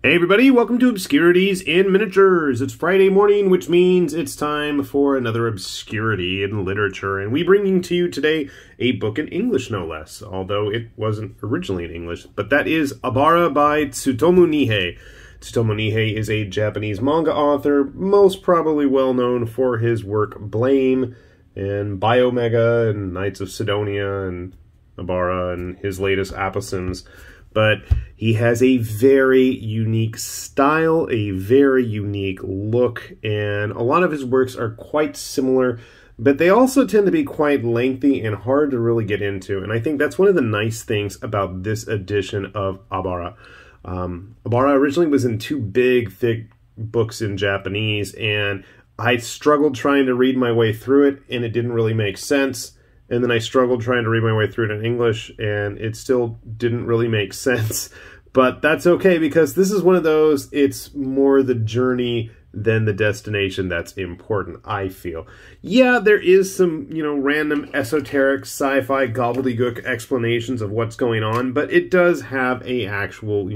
Hey everybody, welcome to Obscurities in Miniatures. It's Friday morning, which means it's time for another obscurity in literature, and we bring to you today a book in English, no less, although it wasn't originally in English, but that is Abara by Tsutomu Nihei. Tsutomu Nihei is a Japanese manga author, most probably well known for his work Blame, and Biomega, and Knights of Sidonia, and Abara, and his latest Aposyms. But he has a very unique style, a very unique look, and a lot of his works are quite similar, but they also tend to be quite lengthy and hard to really get into. And I think that's one of the nice things about this edition of Abara. Abara originally was in two big, thick books in Japanese, and I struggled trying to read my way through it, and it didn't really make sense. And then I struggled trying to read my way through it in English, and it still didn't really make sense. But that's okay, because this is one of those, it's more the journey than the destination that's important, I feel. Yeah, there is some, random esoteric sci-fi gobbledygook explanations of what's going on, but it does have a actual,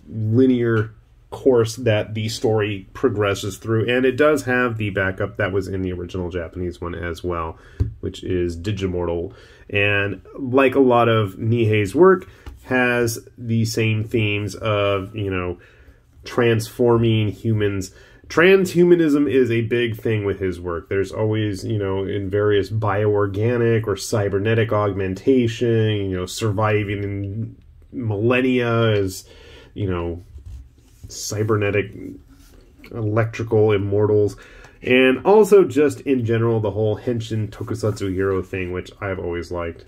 linear course that the story progresses through, and it does have the backup that was in the original Japanese one as well, which is Digimortal, and like a lot of Nihei's work, has the same themes of, transforming humans. Transhumanism is a big thing with his work. There's always, in various bioorganic or cybernetic augmentation, surviving in millennia as, cybernetic electrical immortals, and also just in general the whole henshin tokusatsu hero thing, which I've always liked.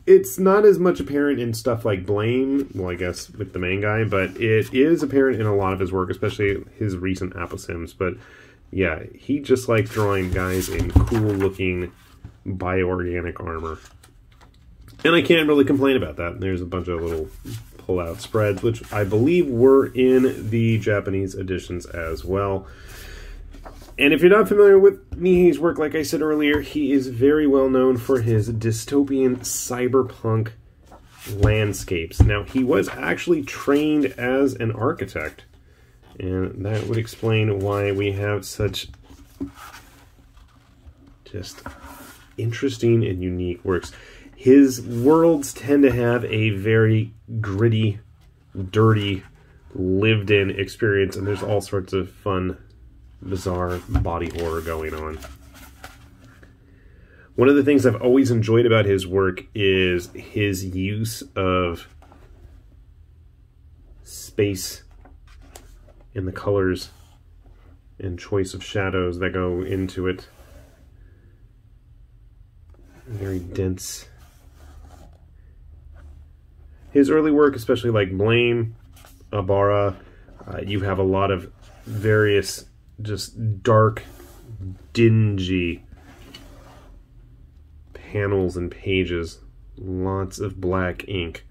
It's not as much apparent in stuff like Blame, well, I guess with the main guy, but it is apparent in a lot of his work, especially his recent Aposyms. But yeah, he just liked drawing guys in cool looking bioorganic armor, and I can't really complain about that. There's a bunch of little pull-out spreads, which I believe were in the Japanese editions as well. And if you're not familiar with Nihei's work, like I said earlier, he is very well known for his dystopian cyberpunk landscapes. Now, he was actually trained as an architect, and that would explain why we have such just interesting and unique works. His worlds tend to have a very gritty, dirty, lived-in experience, and there's all sorts of fun, bizarre body horror going on. One of the things I've always enjoyed about his work is his use of space and the colors and choice of shadows that go into it. Very dense. His early work, especially like Blame, Abara, you have a lot of various just dark, dingy panels and pages. Lots of black ink,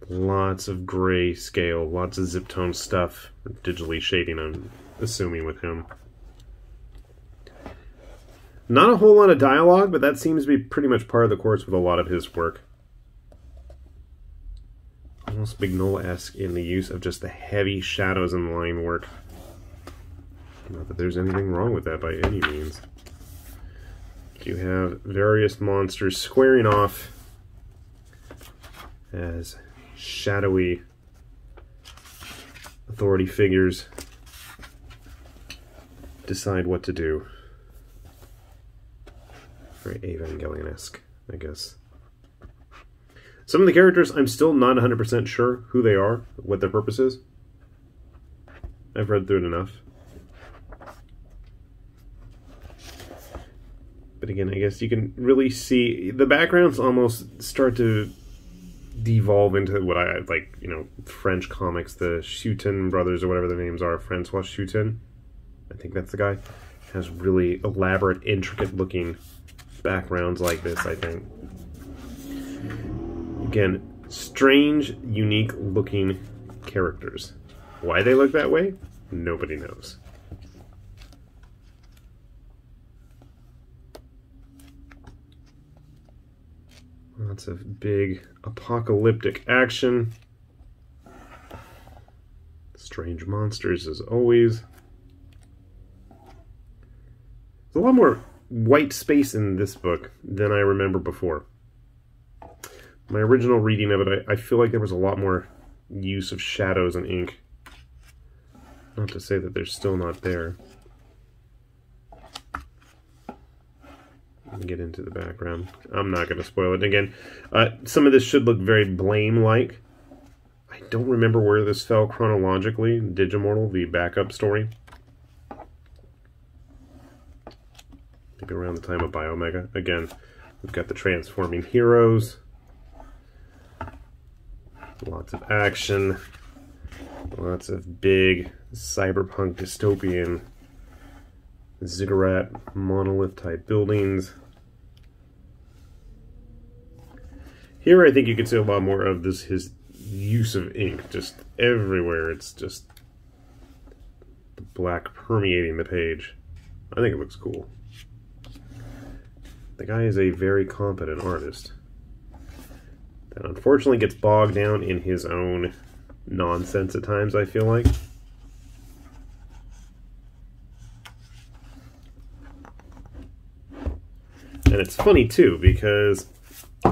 lots of gray scale, lots of zip tone stuff, digitally shading, I'm assuming, with him. Not a whole lot of dialogue, but that seems to be pretty much part of the course with a lot of his work. Almost Mignola-esque in the use of just the heavy shadows and line work. Not that there's anything wrong with that by any means. You have various monsters squaring off as shadowy authority figures decide what to do. Very Evangelion-esque, I guess. Some of the characters, I'm still not 100% sure who they are, what their purpose is. I've read through it enough. But again, I guess you can really see the backgrounds almost start to devolve into what I like, French comics, the Schuiten brothers or whatever their names are, Francois Schuiten. I think that's the guy. Has really elaborate, intricate looking backgrounds like this, I think. Again, strange, unique looking characters. Why they look that way, nobody knows. Lots of big apocalyptic action. Strange monsters, as always. There's a lot more white space in this book than I remember before. My original reading of it, I feel like there was a lot more use of shadows and ink. Not to say that they're still not there. Let me get into the background. I'm not going to spoil it. Again, some of this should look very Blame-like. I don't remember where this fell chronologically. Digimortal, the backup story. Maybe around the time of Biomega. Again, we've got the transforming heroes. Lots of action. Lots of big cyberpunk dystopian ziggurat monolith type buildings. Here I think you can see a lot more of this, his use of ink just everywhere. It's just the black permeating the page. I think it looks cool. The guy is a very competent artist that unfortunately gets bogged down in his own nonsense at times, I feel like. And it's funny too, because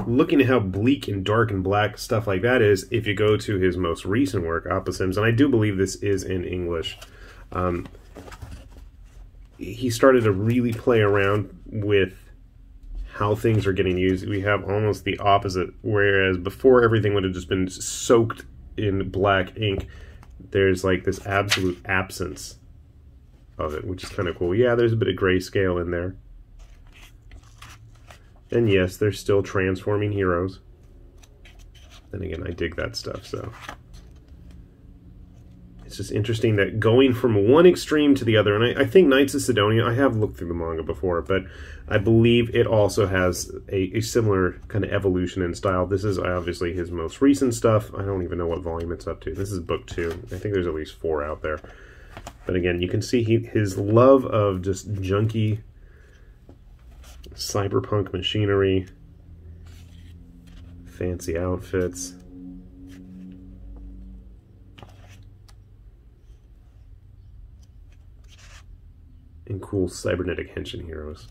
looking at how bleak and dark and black stuff like that is, if you go to his most recent work, Opposims, and I do believe this is in English, he started to really play around with how things are getting used. We have almost the opposite, whereas before everything would have just been soaked in black ink, there's like this absolute absence of it, which is kind of cool. Yeah, there's a bit of grayscale in there. And yes, there's still transforming heroes. Then again, I dig that stuff, so. It's just interesting that going from one extreme to the other, and I think Knights of Sidonia, I have looked through the manga before, but I believe it also has a similar kind of evolution in style. This is obviously his most recent stuff. I don't even know what volume it's up to. This is book 2. I think there's at least 4 out there. But again, you can see his love of just junky cyberpunk machinery, fancy outfits. And cool cybernetic henshin heroes.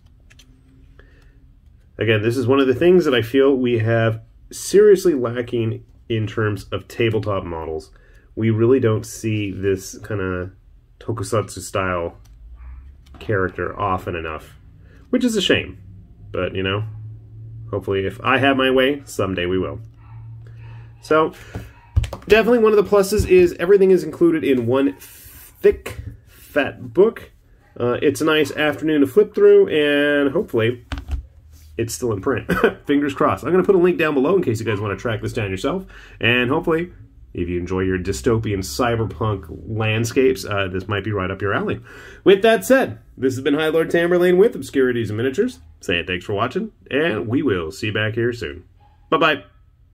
Again, this is one of the things that I feel we have seriously lacking in terms of tabletop models. We really don't see this kind of tokusatsu style character often enough, which is a shame. But, you know, hopefully if I have my way, someday we will. So, definitely one of the pluses is everything is included in one thick, fat book. It's a nice afternoon to flip through, and hopefully it's still in print. Fingers crossed. I'm going to put a link down below in case you guys want to track this down yourself. And hopefully, if you enjoy your dystopian cyberpunk landscapes, this might be right up your alley. With that said, this has been High Lord Tamberlane with Obscurities and Miniatures. Saying thanks for watching, and we will see you back here soon. Bye-bye.